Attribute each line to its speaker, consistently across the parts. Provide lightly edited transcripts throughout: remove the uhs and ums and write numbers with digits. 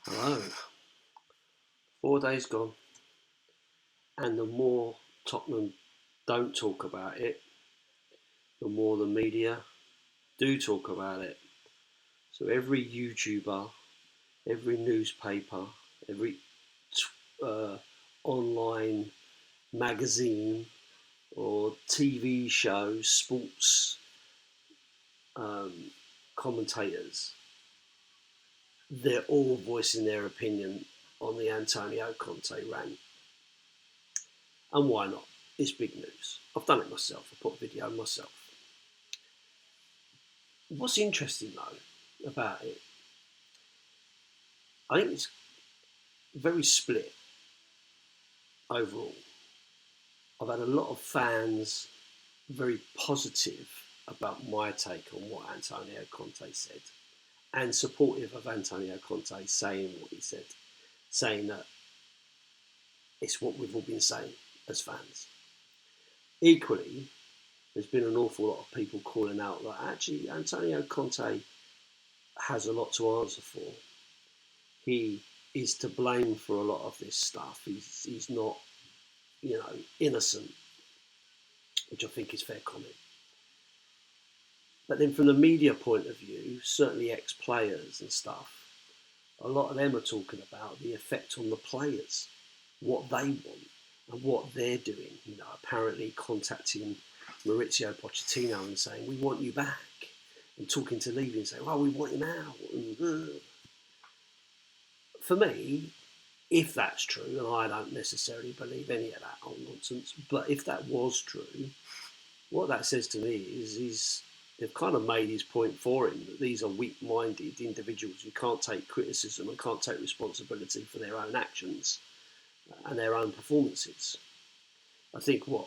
Speaker 1: Hello. 4 days gone, and the more Tottenham don't talk about it, the more the media do talk about it. So every YouTuber, every newspaper, every uh, online magazine or TV show, sports um, commentators, they're all voicing their opinion on the Antonio Conte rant. And why not? It's big news. I've done it myself. I put a video myself. What's interesting though about it, I think it's very split overall. I've had a lot of fans very positive about my take on what Antonio Conte said and supportive of Antonio Conte saying what he said, saying that it's what we've all been saying as fans. Equally, there's been an awful lot of people calling out that actually Antonio Conte has a lot to answer for. He is to blame for a lot of this stuff. He's not, innocent, which I think is fair comment. But then from the media point of view, certainly ex-players and stuff, a lot of them are talking about the effect on the players, what they want and what they're doing. Apparently contacting Maurizio Pochettino and saying, we want you back. And talking to Levy and saying, well, we want him out. For me, if that's true, and I don't necessarily believe any of that old nonsense, but if that was true, what that says to me is they've kind of made his point for him that these are weak-minded individuals who can't take criticism and can't take responsibility for their own actions and their own performances. I think what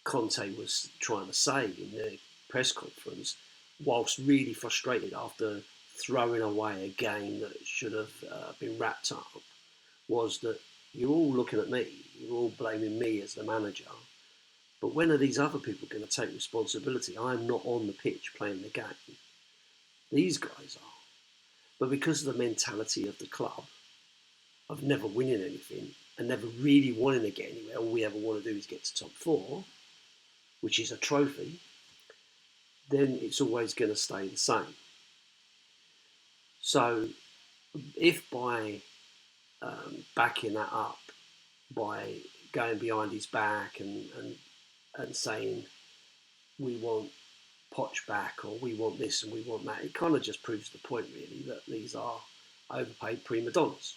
Speaker 1: Conte was trying to say in the press conference, whilst really frustrated after throwing away a game that should have been wrapped up, was that you're all looking at me, you're all blaming me as the manager, but when are these other people going to take responsibility? I'm not on the pitch playing the game. These guys are. But because of the mentality of the club, of never winning anything and never really wanting to get anywhere, all we ever want to do is get to top four, which is a trophy, then it's always going to stay the same. So if by backing that up, by going behind his back and saying we want Poch back or we want this and we want that, it kind of just proves the point really that these are overpaid prima donnas.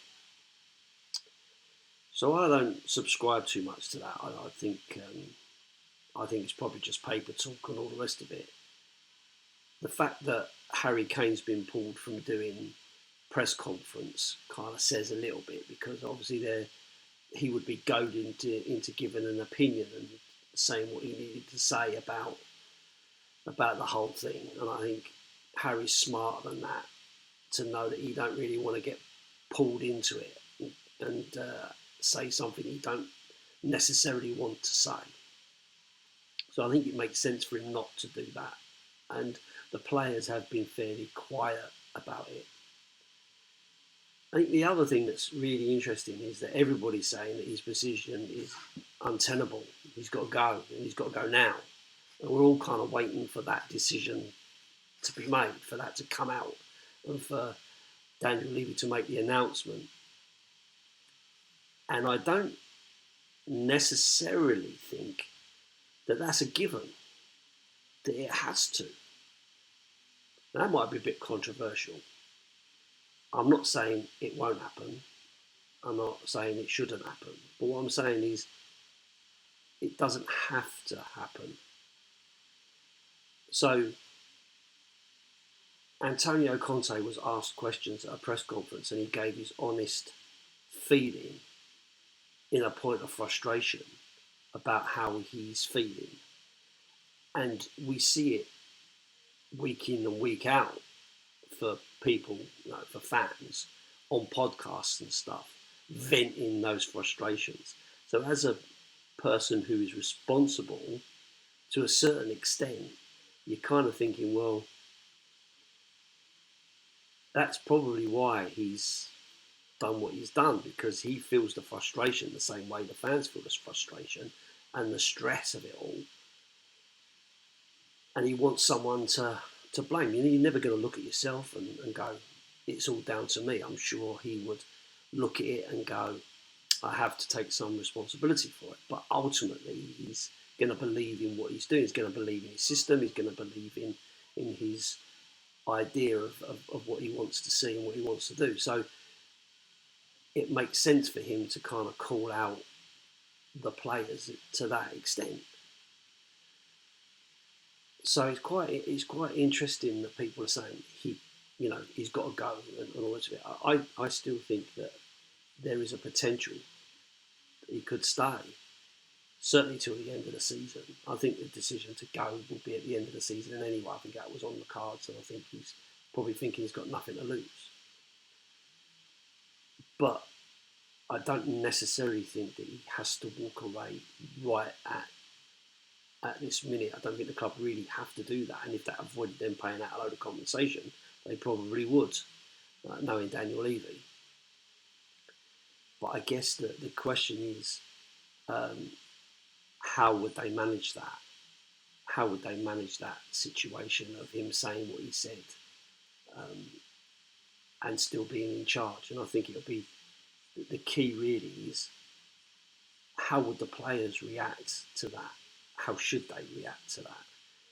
Speaker 1: So I don't subscribe too much to that. I think it's probably just paper talk and all the rest of it. The fact that Harry Kane's been pulled from doing press conference kind of says a little bit, because obviously he would be goaded into giving an opinion and saying what he needed to say about the whole thing. And I think Harry's smarter than that to know that he don't really want to get pulled into it and say something he don't necessarily want to say. So I think it makes sense for him not to do that. And the players have been fairly quiet about it. I think the other thing that's really interesting is that everybody's saying that his position is untenable. He's got to go, and he's got to go now. And we're all kind of waiting for that decision to be made, for that to come out, and for Daniel Levy to make the announcement. And I don't necessarily think that that's a given, that it has to. That might be a bit controversial. I'm not saying it won't happen. I'm not saying it shouldn't happen. But what I'm saying is it doesn't have to happen. So Antonio Conte was asked questions at a press conference and he gave his honest feeling in a point of frustration about how he's feeling. And we see it week in and week out for people, for fans, on podcasts and stuff, venting those frustrations. So as a person who is responsible, to a certain extent, you're kind of thinking, well, that's probably why he's done what he's done, because he feels the frustration the same way the fans feel the frustration and the stress of it all, and he wants someone to blame. You're never going to look at yourself and go, it's all down to me. I'm sure he would look at it and go, I have to take some responsibility for it. But ultimately, he's going to believe in what he's doing. He's going to believe in his system. He's going to believe in his idea of what he wants to see and what he wants to do. So it makes sense for him to kind of call out the players to that extent. So it's quite interesting that people are saying he's got to go and all of it. I still think that there is a potential that he could stay, certainly till the end of the season. I think the decision to go will be at the end of the season, and anyway, I think that was on the cards, and I think he's probably thinking he's got nothing to lose. But I don't necessarily think that he has to walk away right at this minute. I don't think the club really have to do that, and if that avoided them paying out a load of compensation, they probably would, knowing Daniel Levy. But I guess the question is, how would they manage that? How would they manage that situation of him saying what he said and still being in charge? And I think it'll be the key really is, how would the players react to that? How should they react to that?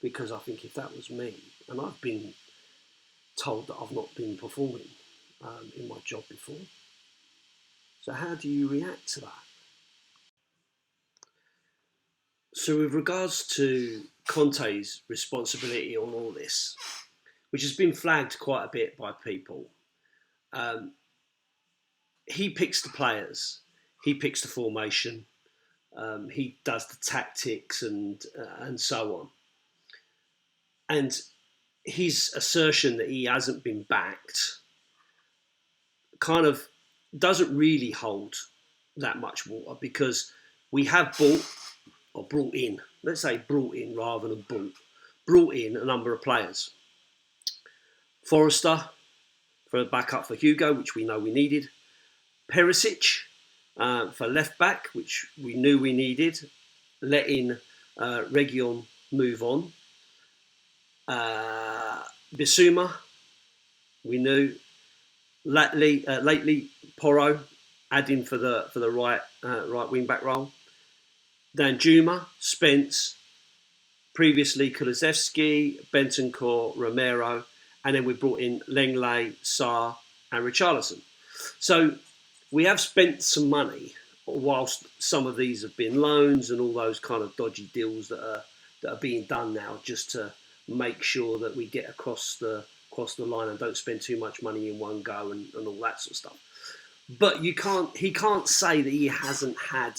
Speaker 1: Because I think if that was me, and I've been told that I've not been performing in my job before, so how do you react to that? So with regards to Conte's responsibility on all this, which has been flagged quite a bit by people, he picks the players, he picks the formation, he does the tactics and so on. And his assertion that he hasn't been backed kind of doesn't really hold that much water, because we have brought in, let's say brought in rather than brought in a number of players. Forrester for a backup for Hugo, which we know we needed. Perisic for left back, which we knew we needed. Letting Region move on. Bissouma, we knew. Lately Porro adding for the right wing back role. Danjuma, Spence, previously Kulusevski, Bentancur, Romero, and then we brought in Lenglet, Sarr, and Richarlison. So we have spent some money, whilst some of these have been loans and all those kind of dodgy deals that are being done now, just to make sure that we get across the line and don't spend too much money in one go and all that sort of stuff. But he can't say that he hasn't had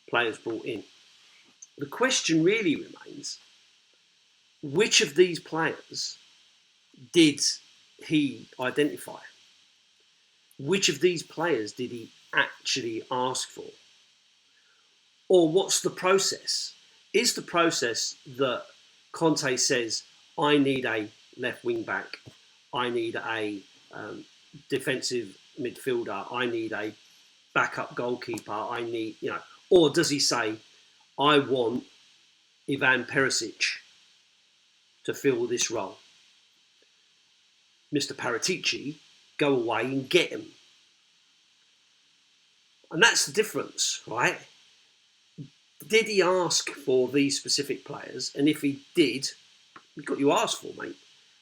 Speaker 1: players brought in. The question really remains, which of these players did he identify? Which of these players did he actually ask for? Or what's the process? Is the process that Conte says, I need a left wing back, I need a defensive midfielder, I need a backup goalkeeper, I need, or does he say, I want Ivan Perisic to fill this role? Mr. Paratici, go away and get him. And that's the difference, right? Did he ask for these specific players? And if he did, you've got you asked for, mate.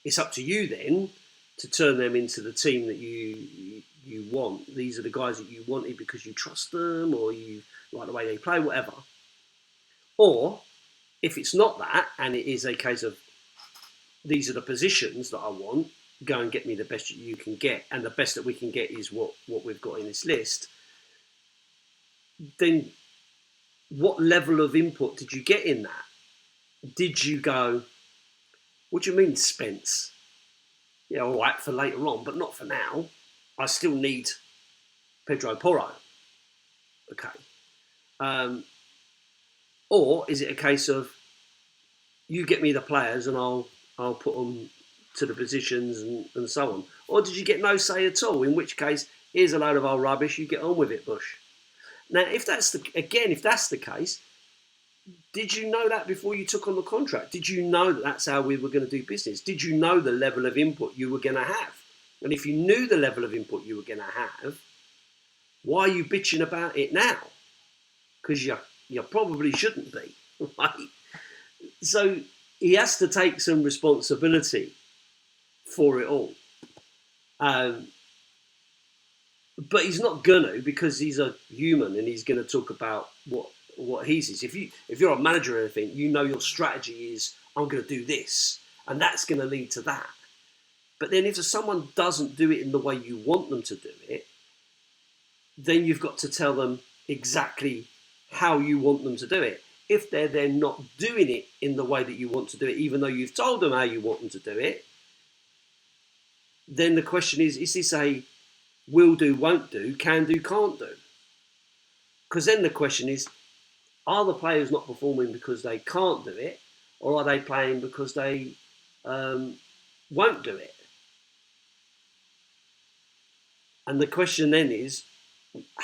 Speaker 1: It's up to you then to turn them into the team that you want. These are the guys that you wanted because you trust them, or you like the way they play, whatever. Or if it's not that, and it is a case of these are the positions that I want, go and get me the best that you can get, and the best that we can get is what we've got in this list, then what level of input did you get in that? Did you go, what do you mean, Spence? Yeah, all right, for later on, but not for now. I still need Pedro Porro. Okay. Or is it a case of, you get me the players and I'll put them to the positions and so on? Or did you get no say at all? In which case, here's a load of old rubbish, you get on with it, Bush. Now, if that's the case, did you know that before you took on the contract? Did you know that that's how we were going to do business? Did you know the level of input you were going to have? And if you knew the level of input you were going to have, why are you bitching about it now? Because you probably shouldn't be, right? So he has to take some responsibility for it all. But he's not gonna, because he's a human and he's going to talk about what he sees. If you're a manager or anything, you know your strategy is, I'm going to do this, and that's going to lead to that. But then if someone doesn't do it in the way you want them to do it, then you've got to tell them exactly how you want them to do it. If they're then not doing it in the way that you want to do it, even though you've told them how you want them to do it, then the question is this a will do, won't do, can do, can't do? Because then the question is, are the players not performing because they can't do it, or are they playing because they won't do it? And the question then is,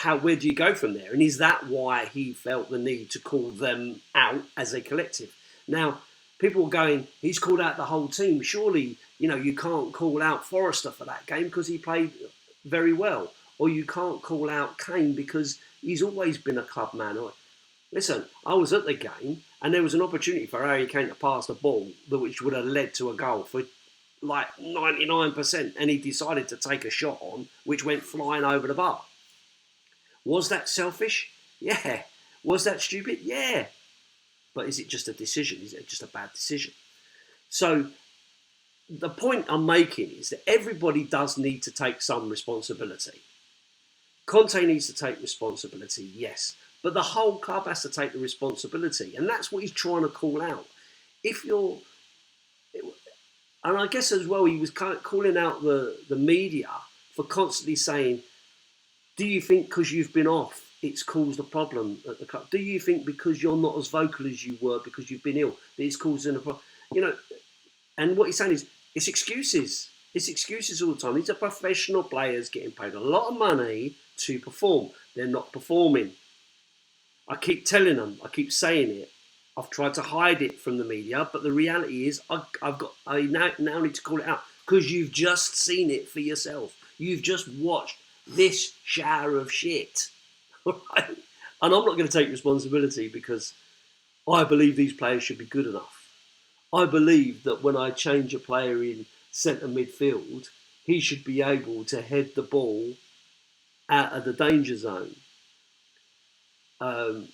Speaker 1: where do you go from there? And is that why he felt the need to call them out as a collective? Now, people are going, he's called out the whole team. Surely, you can't call out Forrester for that game because he played very well. Or you can't call out Kane because he's always been a club man. Listen, I was at the game and there was an opportunity for Harry Kane to pass the ball, which would have led to a goal for like 99%. And he decided to take a shot on, which went flying over the bar. Was that selfish? Yeah. Was that stupid? Yeah. But is it just a decision? Is it just a bad decision? So the point I'm making is that everybody does need to take some responsibility. Conte needs to take responsibility, yes. But the whole club has to take the responsibility. And that's what he's trying to call out. And I guess as well, he was kind of calling out the media for constantly saying, do you think because you've been off, it's caused a problem at the club? Do you think because you're not as vocal as you were because you've been ill, that it's causing a problem? And what he's saying is, it's excuses. It's excuses all the time. These are professional players getting paid a lot of money to perform. They're not performing. I keep telling them, I keep saying it. I've tried to hide it from the media, but the reality is I now need to call it out because you've just seen it for yourself. You've just watched this shower of shit. Right? And I'm not going to take responsibility because I believe these players should be good enough. I believe that when I change a player in centre midfield, he should be able to head the ball out of the danger zone. And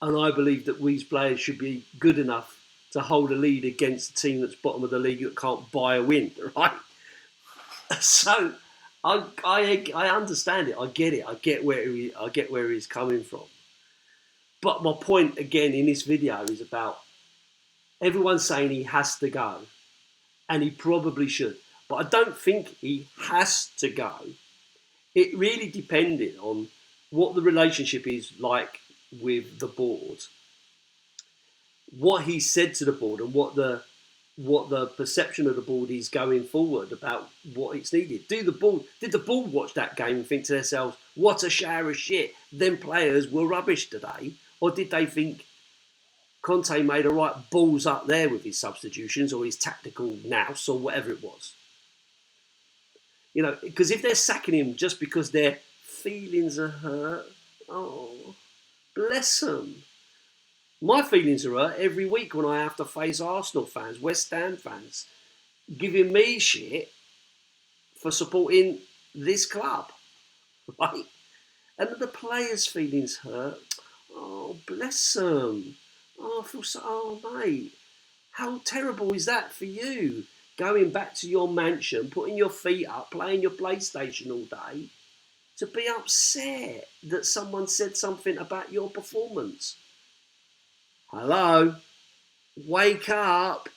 Speaker 1: I believe that these players should be good enough to hold a lead against a team that's bottom of the league that can't buy a win, right? So I understand it. I get it. I get where he's coming from. But my point again in this video is about everyone's saying he has to go, and he probably should. But I don't think he has to go. It really depended on what the relationship is like with the board, what he said to the board, and what the perception of the board is going forward about what it's needed. Did the board watch that game and think to themselves, what a shower of shit, them players were rubbish today? Or did they think Conte made a right balls up there with his substitutions or his tactical nous or whatever it was? Because if they're sacking him just because their feelings are hurt, oh, bless them. My feelings are hurt every week when I have to face Arsenal fans, West Ham fans, giving me shit for supporting this club, right? And the players' feelings hurt. Oh, bless them. Oh, I feel so, oh, mate, how terrible is that for you? Going back to your mansion, putting your feet up, playing your PlayStation all day, to be upset that someone said something about your performance. Hello? Wake up.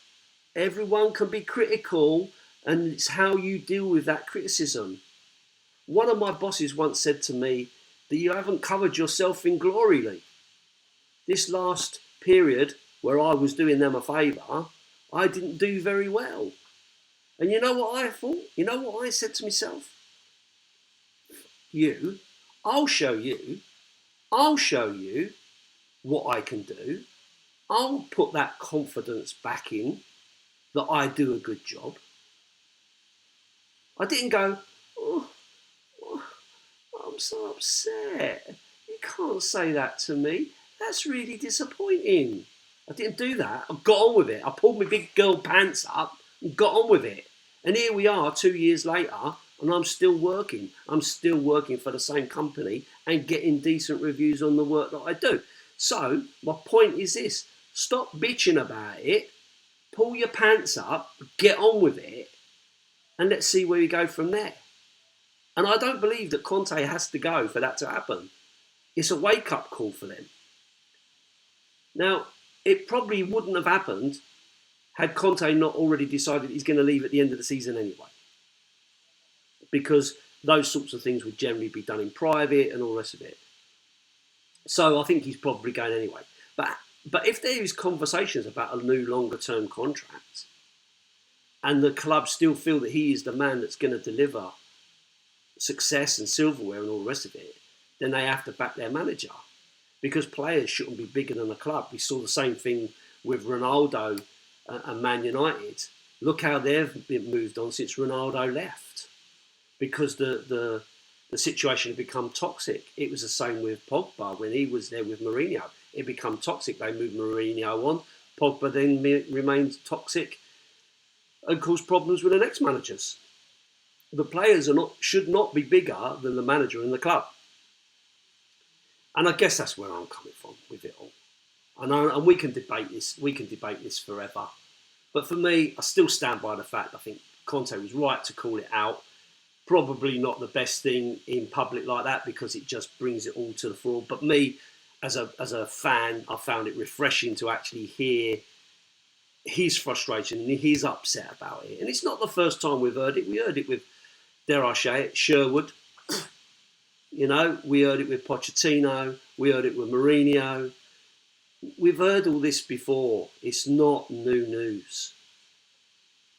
Speaker 1: Everyone can be critical, and it's how you deal with that criticism. One of my bosses once said to me that you haven't covered yourself in glory, Lee. This last period where I was doing them a favour, I didn't do very well. And you know what I thought? You know what I said to myself? You, I'll show you. I'll show you what I can do. I'll put that confidence back in that I do a good job. I didn't go, oh, I'm so upset. You can't say that to me. That's really disappointing. I didn't do that. I got on with it. I pulled my big girl pants up and got on with it. And here we are 2 years later, and I'm still working. I'm still working for the same company and getting decent reviews on the work that I do. So my point is this: stop bitching about it. Pull your pants up, get on with it, and let's see where we go from there. And I don't believe that Conte has to go for that to happen. It's a wake-up call for them. Now, it probably wouldn't have happened had Conte not already decided he's going to leave at the end of the season anyway. Because those sorts of things would generally be done in private and all the rest of it. So I think he's probably going anyway. But if there is conversations about a new longer-term contract, and the club still feel that he is the man that's going to deliver success and silverware and all the rest of it, then they have to back their manager, because players shouldn't be bigger than the club. We saw the same thing with Ronaldo and Man United. Look how they've been moved on since Ronaldo left, because the situation had become toxic. It was the same with Pogba when he was there with Mourinho. It became toxic. They moved Mourinho on. Pogba then remained toxic and caused problems with the next managers. The players should not be bigger than the manager in the club. And I guess that's where I'm coming from with it all. And we can debate this. We can debate this forever. But for me, I still stand by the fact I think Conte was right to call it out. Probably not the best thing in public like that, because it just brings it all to the fore. But me, as a fan, I found it refreshing to actually hear his frustration and his upset about it. And it's not the first time we've heard it. We heard it with, dare I say it, Sherwood. You know, we heard it with Pochettino. We heard it with Mourinho. We've heard all this before. It's not new news.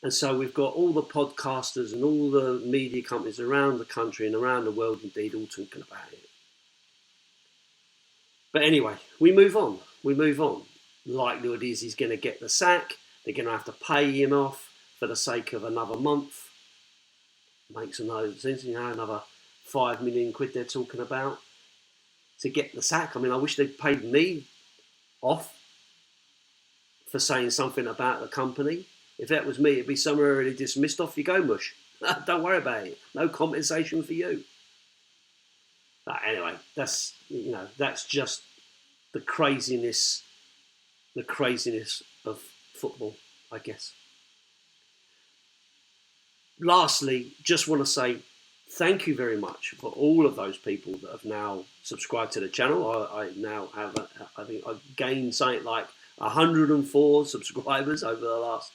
Speaker 1: And so we've got all the podcasters and all the media companies around the country and around the world, indeed, all talking about it. But anyway, we move on. We move on. Likelihood is he's going to get the sack. They're going to have to pay him off for the sake of another month. Makes no sense, you know, another 5 million quid they're talking about to get the sack. I mean, I wish they'd paid me off for saying something about the company. If that was me, it'd be summarily dismissed. Off you go, mush. Don't worry about it. No compensation for you. But anyway, that's just the craziness of football, I guess. Lastly, just want to say thank you very much for all of those people that have now subscribed to the channel. I now have, I think I've gained something like 104 subscribers over the last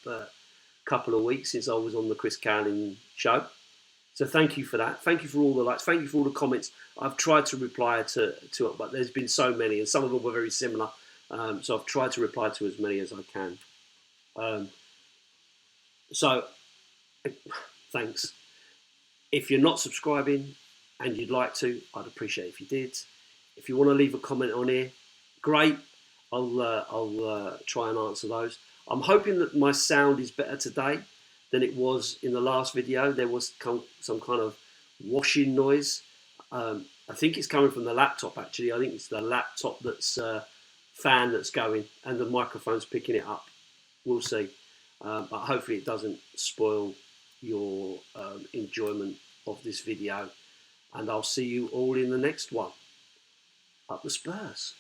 Speaker 1: couple of weeks since I was on the Chris Cowling show. So thank you for that. Thank you for all the likes. Thank you for all the comments. I've tried to reply to it, but there's been so many, and some of them were very similar. So I've tried to reply to as many as I can. So thanks. If you're not subscribing and you'd like to, I'd appreciate if you did. If you want to leave a comment on here, great. I'll try and answer those. I'm hoping that my sound is better today than it was in the last video. There was some kind of washing noise. I think it's coming from the laptop, actually. I think it's the laptop that's fan that's going, and the microphone's picking it up. We'll see. But hopefully it doesn't spoil your enjoyment of this video. And I'll see you all in the next one. Up the Spurs.